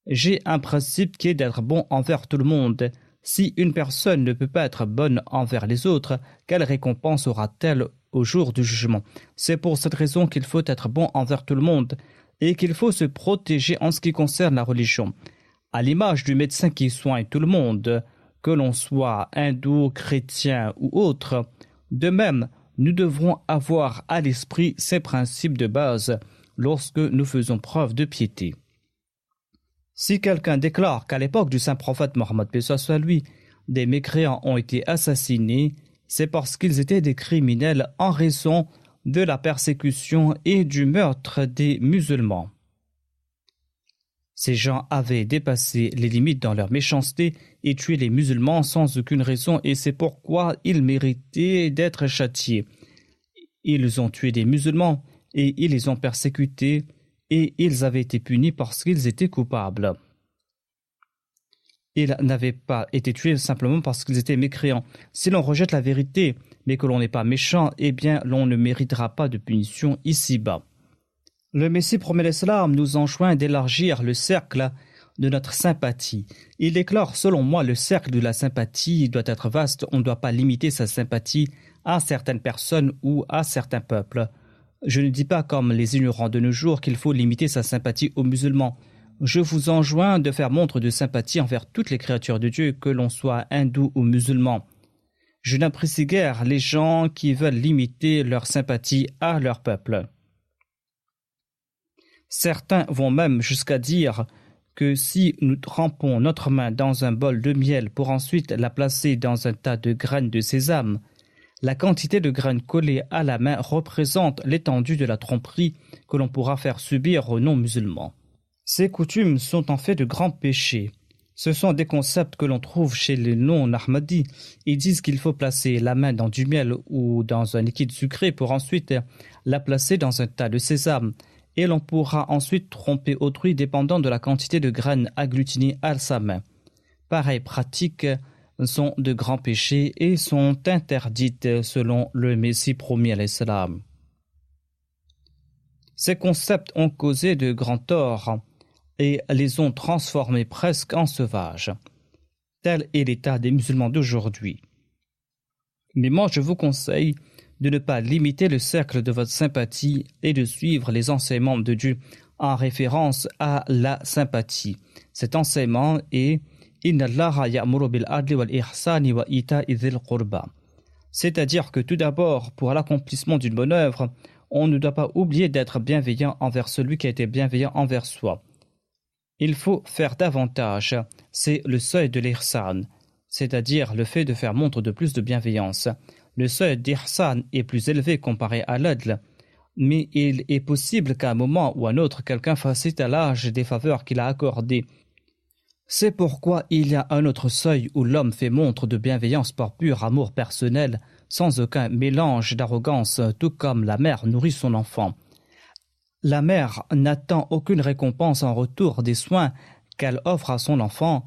J'ai un principe qui est d'être bon envers tout le monde. Si une personne ne peut pas être bonne envers les autres, quelle récompense aura-t-elle au jour du jugement? C'est pour cette raison qu'il faut être bon envers tout le monde et qu'il faut se protéger en ce qui concerne la religion. À l'image du médecin qui soigne tout le monde, que l'on soit hindou, chrétien ou autre, de même, nous devrons avoir à l'esprit ces principes de base lorsque nous faisons preuve de piété. Si quelqu'un déclare qu'à l'époque du saint prophète Mohammed, paix soit lui, des mécréants ont été assassinés, c'est parce qu'ils étaient des criminels en raison de la persécution et du meurtre des musulmans. Ces gens avaient dépassé les limites dans leur méchanceté et tué les musulmans sans aucune raison, et c'est pourquoi ils méritaient d'être châtiés. Ils ont tué des musulmans et ils les ont persécutés, et ils avaient été punis parce qu'ils étaient coupables. Ils n'avaient pas été tués simplement parce qu'ils étaient mécréants. Si l'on rejette la vérité, mais que l'on n'est pas méchant, eh bien l'on ne méritera pas de punition ici-bas. Le Messie promet l'Islam nous enjoint d'élargir le cercle de notre sympathie. Il déclare: selon moi, le cercle de la sympathie doit être vaste. On ne doit pas limiter sa sympathie à certaines personnes ou à certains peuples. Je ne dis pas comme les ignorants de nos jours qu'il faut limiter sa sympathie aux musulmans. Je vous enjoins de faire montre de sympathie envers toutes les créatures de Dieu, que l'on soit hindou ou musulman. Je n'apprécie guère les gens qui veulent limiter leur sympathie à leur peuple. Certains vont même jusqu'à dire que si nous trempons notre main dans un bol de miel pour ensuite la placer dans un tas de graines de sésame, la quantité de graines collées à la main représente l'étendue de la tromperie que l'on pourra faire subir aux non-musulmans. Ces coutumes sont en fait de grands péchés. Ce sont des concepts que l'on trouve chez les non-ahmadis. Ils disent qu'il faut placer la main dans du miel ou dans un liquide sucré pour ensuite la placer dans un tas de sésame. Et l'on pourra ensuite tromper autrui dépendant de la quantité de graines agglutinées à sa main. Pareilles pratiques sont de grands péchés et sont interdites selon le Messie promis à l'Islam. Ces concepts ont causé de grands torts et les ont transformés presque en sauvages. Tel est l'état des musulmans d'aujourd'hui. Mais moi, je vous conseille de ne pas limiter le cercle de votre sympathie et de suivre les enseignements de Dieu en référence à la sympathie. Cet enseignement est c'est-à-dire que tout d'abord, pour l'accomplissement d'une bonne œuvre, on ne doit pas oublier d'être bienveillant envers celui qui a été bienveillant envers soi. Il faut faire davantage, c'est le seuil de l'ihsan, c'est-à-dire le fait de faire montre de plus de bienveillance. Le seuil d'Ihsan est plus élevé comparé à l'Adl, mais il est possible qu'à un moment ou à un autre, quelqu'un fasse étalage des faveurs qu'il a accordées. C'est pourquoi il y a un autre seuil où l'homme fait montre de bienveillance par pur amour personnel, sans aucun mélange d'arrogance, tout comme la mère nourrit son enfant. La mère n'attend aucune récompense en retour des soins qu'elle offre à son enfant.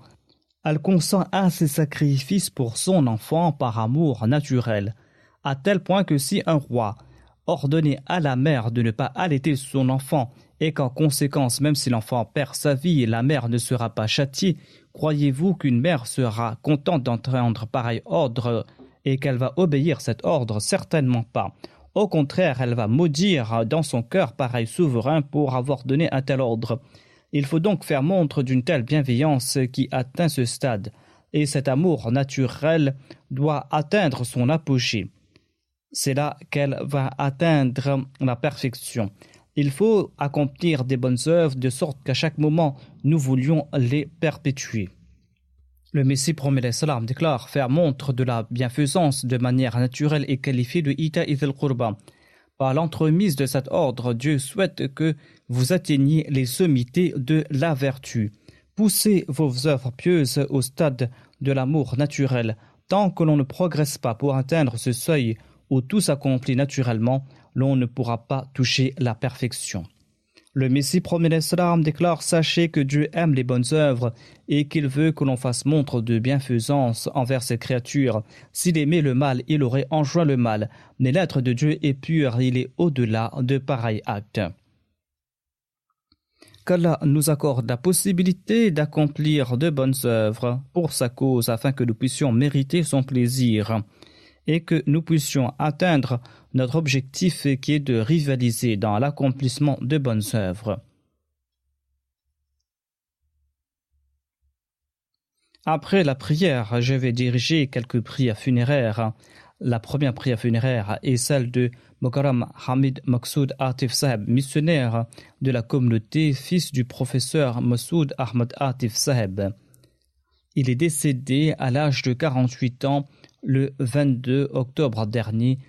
Elle consent à ses sacrifices pour son enfant par amour naturel, à tel point que si un roi ordonnait à la mère de ne pas allaiter son enfant et qu'en conséquence, même si l'enfant perd sa vie, la mère ne sera pas châtiée, croyez-vous qu'une mère sera contente d'entendre pareil ordre et qu'elle va obéir cet ordre? Certainement pas. Au contraire, elle va maudire dans son cœur pareil souverain pour avoir donné un tel ordre. Il faut donc faire montre d'une telle bienveillance qui atteint ce stade, et cet amour naturel doit atteindre son apogée. C'est là qu'elle va atteindre la perfection. Il faut accomplir des bonnes œuvres de sorte qu'à chaque moment, nous voulions les perpétuer. Le Messie promet l'Islam déclare faire montre de la bienfaisance de manière naturelle et qualifiée de Ita Idil Qurba. Par l'entremise de cet ordre, Dieu souhaite que vous atteigniez les sommités de la vertu. Poussez vos œuvres pieuses au stade de l'amour naturel. Tant que l'on ne progresse pas pour atteindre ce seuil où tout s'accomplit naturellement, l'on ne pourra pas toucher la perfection. Le Messie promet l'Islam déclare « Sachez que Dieu aime les bonnes œuvres et qu'il veut que l'on fasse montre de bienfaisance envers ses créatures. S'il aimait le mal, il aurait enjoint le mal. Mais l'être de Dieu est pur, il est au-delà de pareils actes. » Qu'Allah nous accorde la possibilité d'accomplir de bonnes œuvres pour sa cause afin que nous puissions mériter son plaisir et que nous puissions atteindre notre objectif qui est de rivaliser dans l'accomplissement de bonnes œuvres. Après la prière, je vais diriger quelques prières funéraires. La première prière funéraire est celle de Mokaram Hamid Maqsoud Atif Saheb, missionnaire de la communauté, fils du professeur Massoud Ahmad Atif Saheb. Il est décédé à l'âge de 48 ans le 22 octobre dernier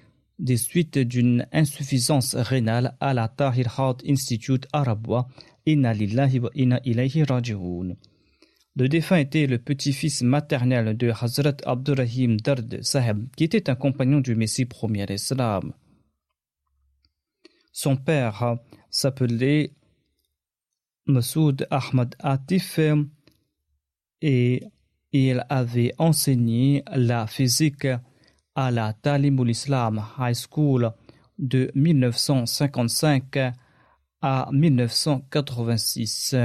des suites d'une insuffisance rénale à la Tahir Heart Institute à Rabwa. Inna lillahi wa inna ilayhi raji'un. Le défunt était le petit-fils maternel de Hazrat Abdurrahim Dard Saheb, qui était un compagnon du Messie premier Islam. Son père s'appelait Massoud Ahmad Atif et il avait enseigné la physique à la Talimul Islam High School de 1955 à 1986.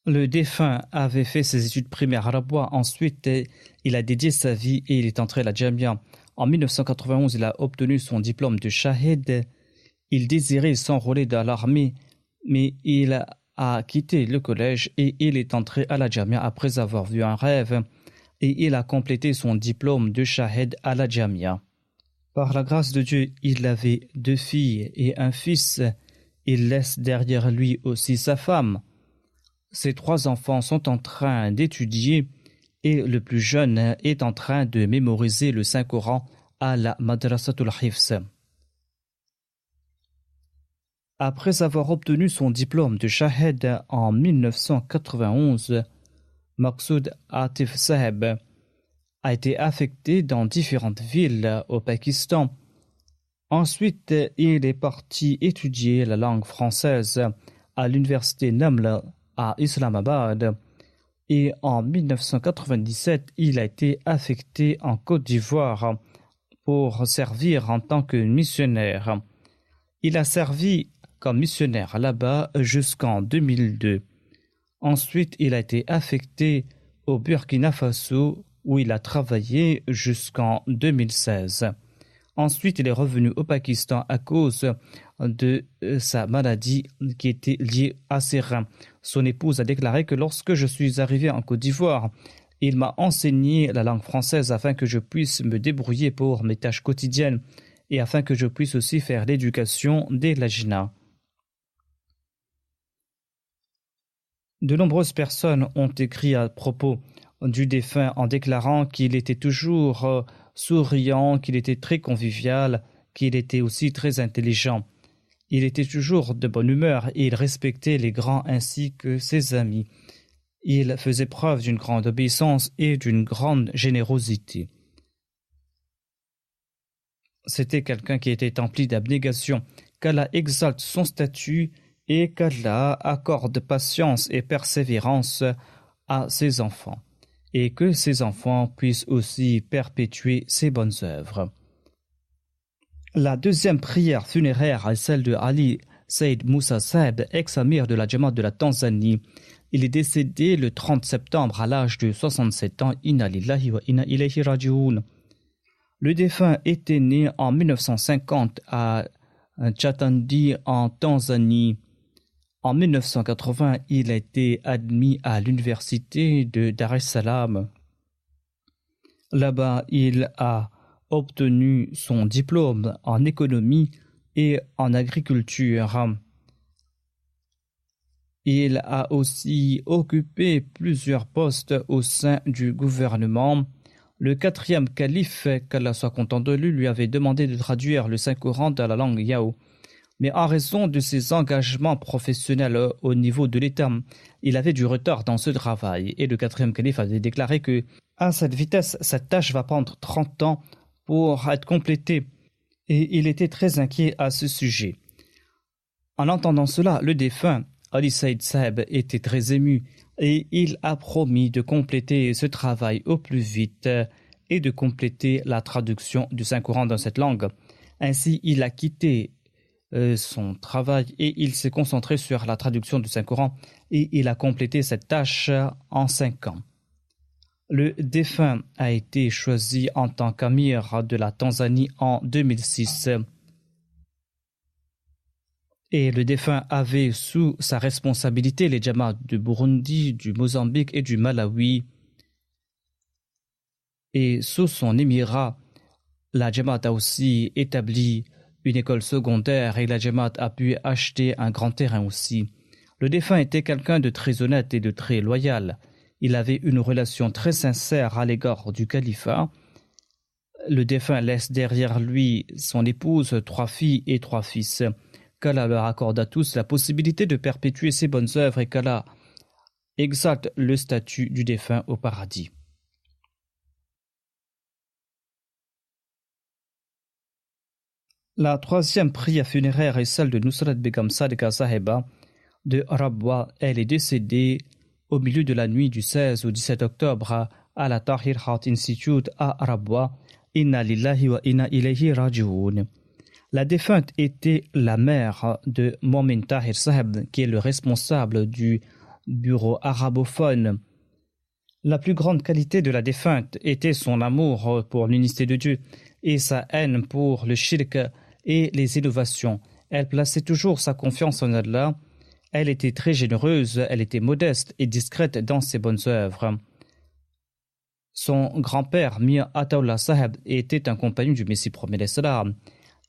Le défunt avait fait ses études primaires à Rabwa. Ensuite, il a dédié sa vie et il est entré à la Jamia. En 1991, il a obtenu son diplôme de Shahid. Il désirait s'enrôler dans l'armée, mais il a quitté le collège et il est entré à la Jamia après avoir vu un rêve et il a complété son diplôme de Shahid à la Jamia. Par la grâce de Dieu, il avait 2 filles et un fils. Il laisse derrière lui aussi sa femme. Ces 3 enfants sont en train d'étudier et le plus jeune est en train de mémoriser le Saint-Coran à la Madrasatul Hifz. Après avoir obtenu son diplôme de Shahid en 1991, Maqsoud Atif Saheb a été affecté dans différentes villes au Pakistan. Ensuite, il est parti étudier la langue française à l'université Naml à Islamabad et en 1997, il a été affecté en Côte d'Ivoire pour servir en tant que missionnaire. Il a servi comme missionnaire là-bas jusqu'en 2002. Ensuite, il a été affecté au Burkina Faso où il a travaillé jusqu'en 2016. Ensuite, il est revenu au Pakistan à cause de sa maladie qui était liée à ses reins. Son épouse a déclaré que lorsque je suis arrivé en Côte d'Ivoire, Il m'a enseigné la langue française afin que je puisse me débrouiller pour mes tâches quotidiennes et afin que je puisse aussi faire l'éducation des lajna. De nombreuses personnes ont écrit à propos du défunt en déclarant qu'il était toujours souriant, qu'il était très convivial, qu'il était aussi très intelligent. Il était toujours de bonne humeur et il respectait les grands ainsi que ses amis. Il faisait preuve d'une grande obéissance et d'une grande générosité. C'était quelqu'un qui était empli d'abnégation, qu'Allah exalte son statut et qu'Allah accorde patience et persévérance à ses enfants, et que ses enfants puissent aussi perpétuer ses bonnes œuvres. La deuxième prière funéraire est celle de Ali Said Moussa Saeb, ex-amir de la Jamaat de la Tanzanie. Il est décédé le 30 septembre à l'âge de 67 ans. Inna lillahi wa inna ilayhi raji'un. Le défunt était né en 1950 à Chatandi en Tanzanie. En 1980, il a été admis à l'université de Dar es Salaam. Là-bas, il a obtenu son diplôme en économie et en agriculture. Il a aussi occupé plusieurs postes au sein du gouvernement. Le quatrième calife, qu'Allah soit content de lui avait demandé de traduire le Saint-Coran dans la langue Yao. Mais en raison de ses engagements professionnels au niveau de l'État, il avait du retard dans ce travail. Et le quatrième calife avait déclaré que, à cette vitesse, cette tâche va prendre 30 ans pour être complétée. Et il était très inquiet à ce sujet. En entendant cela, le défunt, Ali Said Saeb, était très ému et il a promis de compléter ce travail au plus vite et de compléter la traduction du Saint-Coran dans cette langue. Ainsi, il a quitté son travail et il s'est concentré sur la traduction du Saint-Coran et il a complété cette tâche en 5 ans. Le défunt a été choisi en tant qu'amir de la Tanzanie en 2006. Et le défunt avait sous sa responsabilité les Jamaats du Burundi, du Mozambique et du Malawi. Et sous son émirat, la Jamaat a aussi établi une école secondaire et la Jamaat a pu acheter un grand terrain aussi. Le défunt était quelqu'un de très honnête et de très loyal. Il avait une relation très sincère à l'égard du califat. Le défunt laisse derrière lui son épouse, 3 filles et 3 fils. Qu'Allah leur accorde à tous la possibilité de perpétuer ses bonnes œuvres et qu'Allah exalte le statut du défunt au paradis. La troisième prière funéraire est celle de Nusrat Begum Sadika Saheba de Rabwa. Elle est décédée au milieu de la nuit du 16 au 17 octobre à la Tahir Heart Institute à Rabwa. Inna lillahi wa inna ilayhi raji'un. La défunte était la mère de Momin Tahir Saheb, qui est le responsable du bureau arabophone. La plus grande qualité de la défunte était son amour pour l'unité de Dieu et sa haine pour le shirk et les innovations. Elle plaçait toujours sa confiance en Allah. Elle était très généreuse, elle était modeste et discrète dans ses bonnes œuvres. Son grand-père, Mir Ataullah Saheb, était un compagnon du Messie premier salam.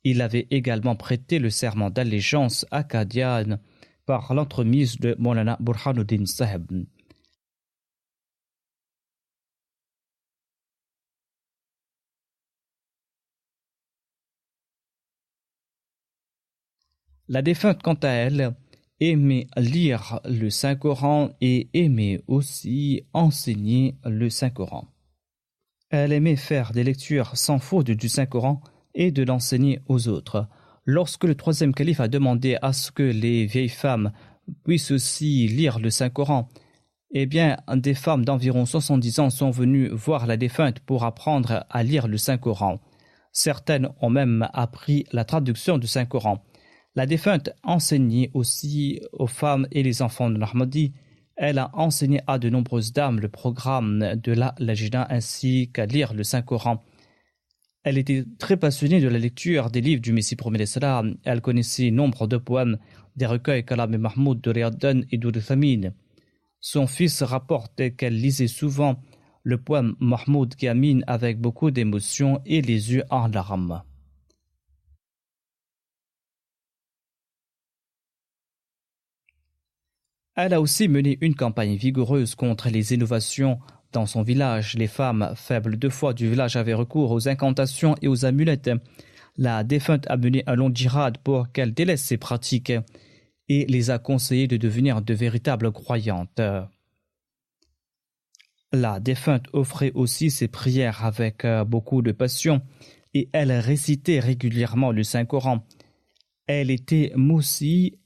Il avait également prêté le serment d'allégeance à Qadian par l'entremise de Maulana Burhanuddin Saheb. La défunte, quant à elle, aimait lire le Saint-Coran et aimait aussi enseigner le Saint-Coran. Elle aimait faire des lectures sans faute du Saint-Coran et de l'enseigner aux autres. Lorsque le troisième calife a demandé à ce que les vieilles femmes puissent aussi lire le Saint-Coran, eh bien, des femmes d'environ 70 ans sont venues voir la défunte pour apprendre à lire le Saint-Coran. Certaines ont même appris la traduction du Saint-Coran. La défunte enseignait aussi aux femmes et les enfants de l'Ahmadi. Elle a enseigné à de nombreuses dames le programme de la Lajna ainsi qu'à lire le Saint-Coran. Elle était très passionnée de la lecture des livres du Messie premier salam. Elle connaissait nombre de poèmes, des recueils Kalam et Mahmoud de Riyaddan et d'Oud Thamin. Son fils rapporte qu'elle lisait souvent le poème Mahmoud Gamine avec beaucoup d'émotion et les yeux en larmes. Elle a aussi mené une campagne vigoureuse contre les innovations dans son village. Les femmes faibles de foi du village avaient recours aux incantations et aux amulettes. La défunte a mené un long djihad pour qu'elles délaissent ces pratiques et les a conseillées de devenir de véritables croyantes. La défunte offrait aussi ses prières avec beaucoup de passion et elle récitait régulièrement le Saint-Coran. Elle était moussie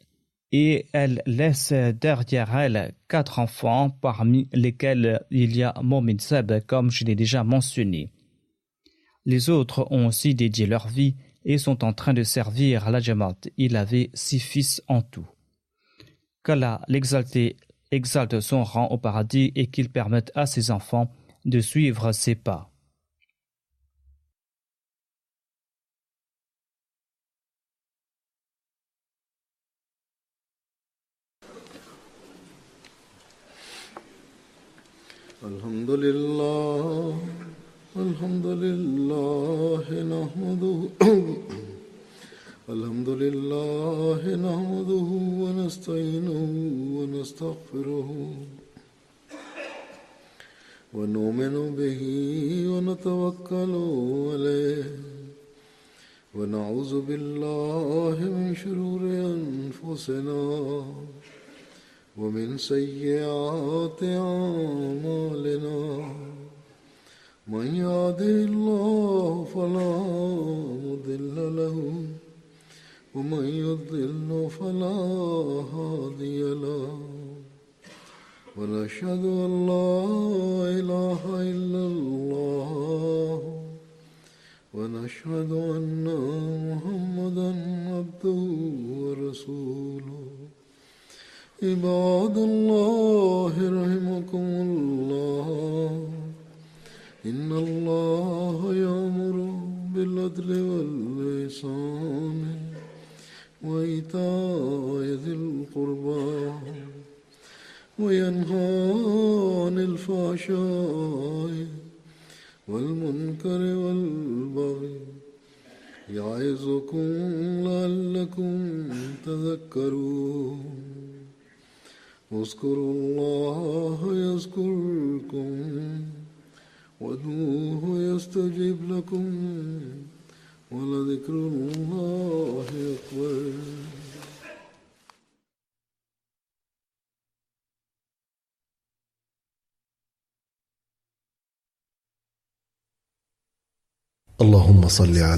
et elle laisse derrière elle 4 enfants, parmi lesquels il y a Momin Seb, comme je l'ai déjà mentionné. Les autres ont aussi dédié leur vie et sont en train de servir la Jamaat. Il avait 6 fils en tout. Qu'Allah l'exalté exalte son rang au paradis et qu'il permette à ses enfants de suivre ses pas. Alhamdulillah, alhamdulillah, nahmaduhu alhamdulillah, nahmaduhu wa nasta'inuhu wa nastaghfiruhu wa nu'minu bihi wa natawakkalu alayhi wa na'udhu billahi min shururi anfusina ومن سيئات أعمالنا من يهده الله فلا مضل له ومن يضلل فلا هادي له ونشهد أن لا إله إلا الله ونشهد أن محمدا عبده ورسوله عباد الله رحمكم الله إن الله يأمر بالعدل والإحسان وإيتاء ذي القربى وينهى عن الفحشاء والمنكر والبغي يعظكم لعلكم تذكرون اذكروا الله يذكركم وادعوه يستجب لكم ولذكر الله أكبر. اللهم صل على